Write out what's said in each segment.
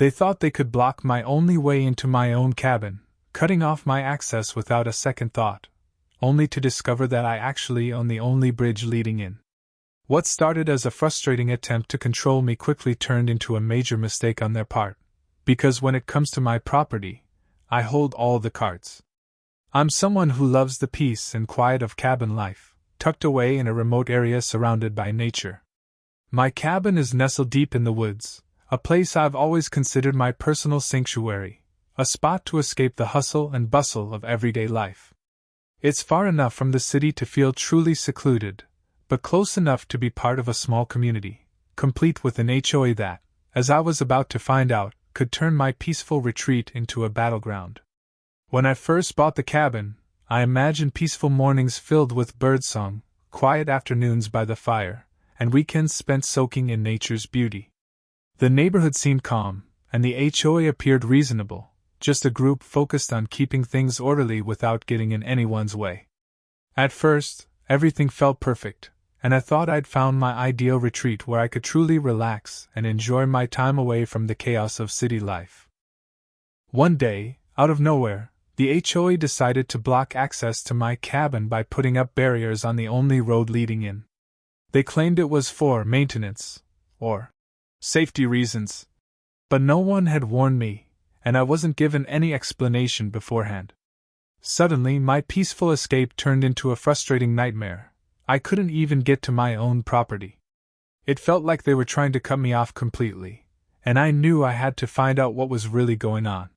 They thought they could block my only way into my own cabin, cutting off my access without a second thought, only to discover that I actually own the only bridge leading in. What started as a frustrating attempt to control me quickly turned into a major mistake on their part, because when it comes to my property, I hold all the cards. I'm someone who loves the peace and quiet of cabin life, tucked away in a remote area surrounded by nature. My cabin is nestled deep in the woods, a place I've always considered my personal sanctuary, a spot to escape the hustle and bustle of everyday life. It's far enough from the city to feel truly secluded, but close enough to be part of a small community, complete with an HOA that, as I was about to find out, could turn my peaceful retreat into a battleground. When I first bought the cabin, I imagined peaceful mornings filled with birdsong, quiet afternoons by the fire, and weekends spent soaking in nature's beauty. The neighborhood seemed calm, and the HOA appeared reasonable, just a group focused on keeping things orderly without getting in anyone's way. At first, everything felt perfect, and I thought I'd found my ideal retreat where I could truly relax and enjoy my time away from the chaos of city life. One day, out of nowhere, the HOA decided to block access to my cabin by putting up barriers on the only road leading in. They claimed it was for maintenance, or safety reasons, but no one had warned me, and I wasn't given any explanation beforehand. Suddenly, my peaceful escape turned into a frustrating nightmare. I couldn't even get to my own property. It felt like they were trying to cut me off completely, and I knew I had to find out what was really going on.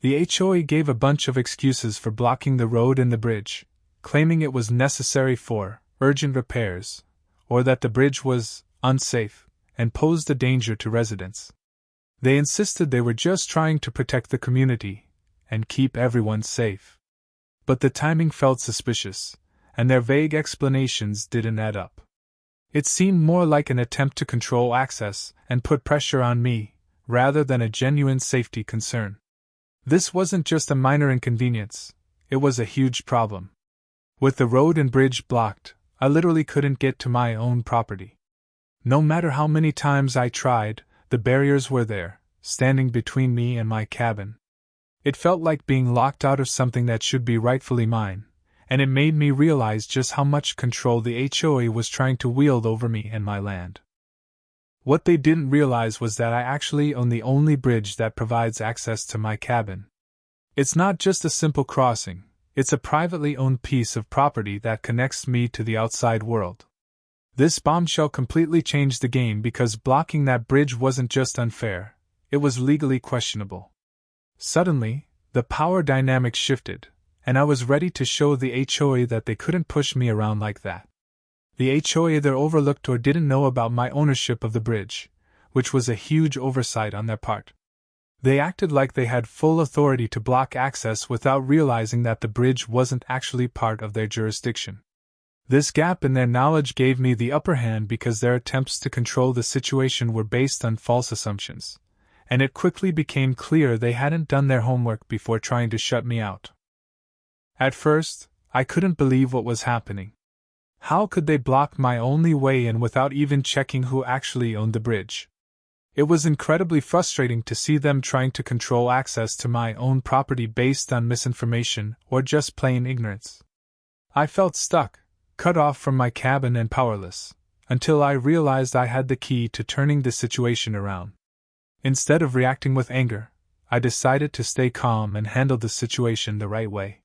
The HOA gave a bunch of excuses for blocking the road and the bridge, claiming it was necessary for urgent repairs, or that the bridge was unsafe and posed a danger to residents. They insisted they were just trying to protect the community and keep everyone safe. But the timing felt suspicious, and their vague explanations didn't add up. It seemed more like an attempt to control access and put pressure on me, rather than a genuine safety concern. This wasn't just a minor inconvenience, it was a huge problem. With the road and bridge blocked, I literally couldn't get to my own property. No matter how many times I tried, the barriers were there, standing between me and my cabin. It felt like being locked out of something that should be rightfully mine, and it made me realize just how much control the HOA was trying to wield over me and my land. What they didn't realize was that I actually own the only bridge that provides access to my cabin. It's not just a simple crossing, it's a privately owned piece of property that connects me to the outside world. This bombshell completely changed the game because blocking that bridge wasn't just unfair, it was legally questionable. Suddenly, the power dynamic shifted, and I was ready to show the HOA that they couldn't push me around like that. The HOA either overlooked or didn't know about my ownership of the bridge, which was a huge oversight on their part. They acted like they had full authority to block access without realizing that the bridge wasn't actually part of their jurisdiction. This gap in their knowledge gave me the upper hand because their attempts to control the situation were based on false assumptions, and it quickly became clear they hadn't done their homework before trying to shut me out. At first, I couldn't believe what was happening. How could they block my only way in without even checking who actually owned the bridge? It was incredibly frustrating to see them trying to control access to my own property based on misinformation or just plain ignorance. I felt stuck, cut off from my cabin and powerless, until I realized I had the key to turning the situation around. Instead of reacting with anger, I decided to stay calm and handle the situation the right way.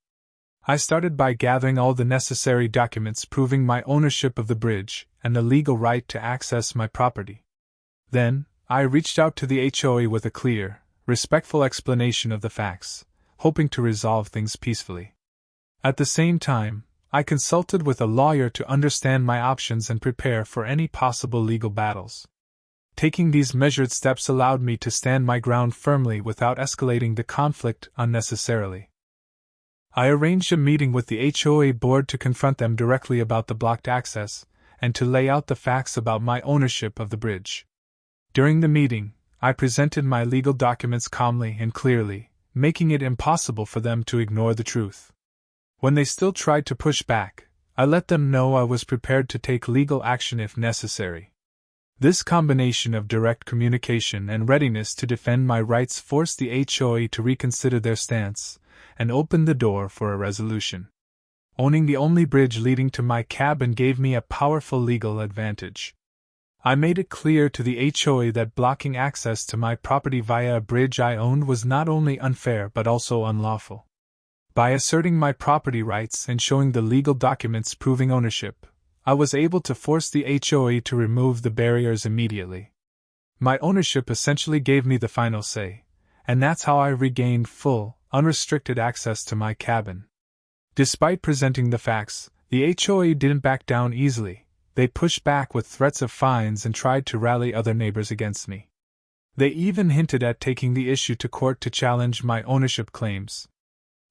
I started by gathering all the necessary documents proving my ownership of the bridge and the legal right to access my property. Then, I reached out to the HOA with a clear, respectful explanation of the facts, hoping to resolve things peacefully. At the same time, I consulted with a lawyer to understand my options and prepare for any possible legal battles. Taking these measured steps allowed me to stand my ground firmly without escalating the conflict unnecessarily. I arranged a meeting with the HOA board to confront them directly about the blocked access, and to lay out the facts about my ownership of the bridge. During the meeting, I presented my legal documents calmly and clearly, making it impossible for them to ignore the truth. When they still tried to push back, I let them know I was prepared to take legal action if necessary. This combination of direct communication and readiness to defend my rights forced the HOA to reconsider their stance and opened the door for a resolution. Owning the only bridge leading to my cabin gave me a powerful legal advantage. I made it clear to the HOA that blocking access to my property via a bridge I owned was not only unfair but also unlawful. By asserting my property rights and showing the legal documents proving ownership, I was able to force the HOA to remove the barriers immediately. My ownership essentially gave me the final say, and that's how I regained full, unrestricted access to my cabin. Despite presenting the facts, the HOA didn't back down easily. They pushed back with threats of fines and tried to rally other neighbors against me. They even hinted at taking the issue to court to challenge my ownership claims.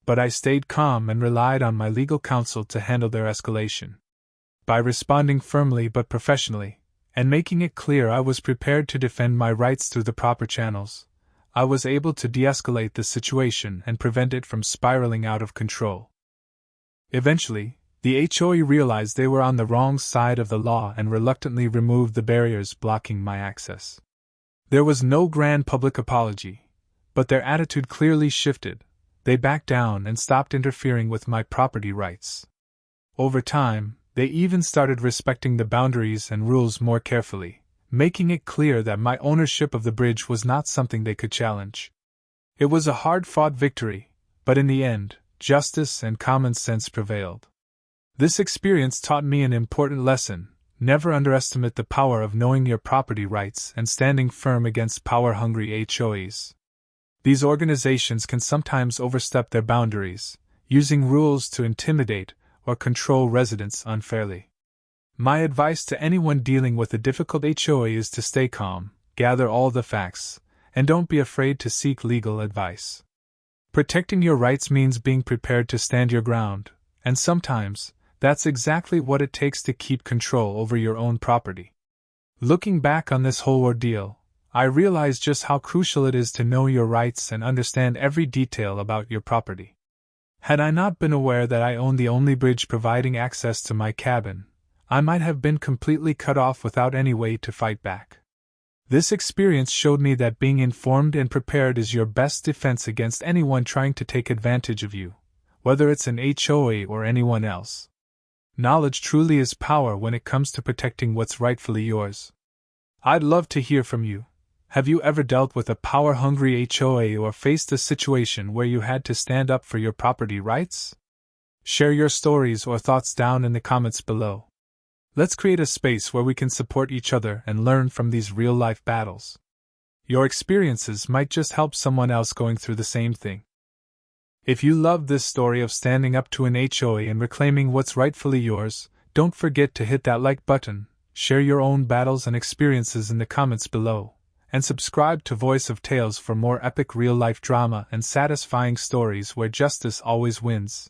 But I stayed calm and relied on my legal counsel to handle their escalation. By responding firmly but professionally, and making it clear I was prepared to defend my rights through the proper channels, I was able to de-escalate the situation and prevent it from spiraling out of control. Eventually, the HOA realized they were on the wrong side of the law and reluctantly removed the barriers blocking my access. There was no grand public apology, but their attitude clearly shifted. They backed down and stopped interfering with my property rights. Over time, they even started respecting the boundaries and rules more carefully, making it clear that my ownership of the bridge was not something they could challenge. It was a hard-fought victory, but in the end, justice and common sense prevailed. This experience taught me an important lesson: never underestimate the power of knowing your property rights and standing firm against power-hungry HOAs. These organizations can sometimes overstep their boundaries, using rules to intimidate or control residents unfairly. My advice to anyone dealing with a difficult HOA is to stay calm, gather all the facts, and don't be afraid to seek legal advice. Protecting your rights means being prepared to stand your ground, and sometimes, that's exactly what it takes to keep control over your own property. Looking back on this whole ordeal, I realize just how crucial it is to know your rights and understand every detail about your property. Had I not been aware that I owned the only bridge providing access to my cabin, I might have been completely cut off without any way to fight back. This experience showed me that being informed and prepared is your best defense against anyone trying to take advantage of you, whether it's an HOA or anyone else. Knowledge truly is power when it comes to protecting what's rightfully yours. I'd love to hear from you. Have you ever dealt with a power-hungry HOA or faced a situation where you had to stand up for your property rights? Share your stories or thoughts down in the comments below. Let's create a space where we can support each other and learn from these real-life battles. Your experiences might just help someone else going through the same thing. If you loved this story of standing up to an HOA and reclaiming what's rightfully yours, don't forget to hit that like button, share your own battles and experiences in the comments below, and subscribe to Voice of Tales for more epic real-life drama and satisfying stories where justice always wins.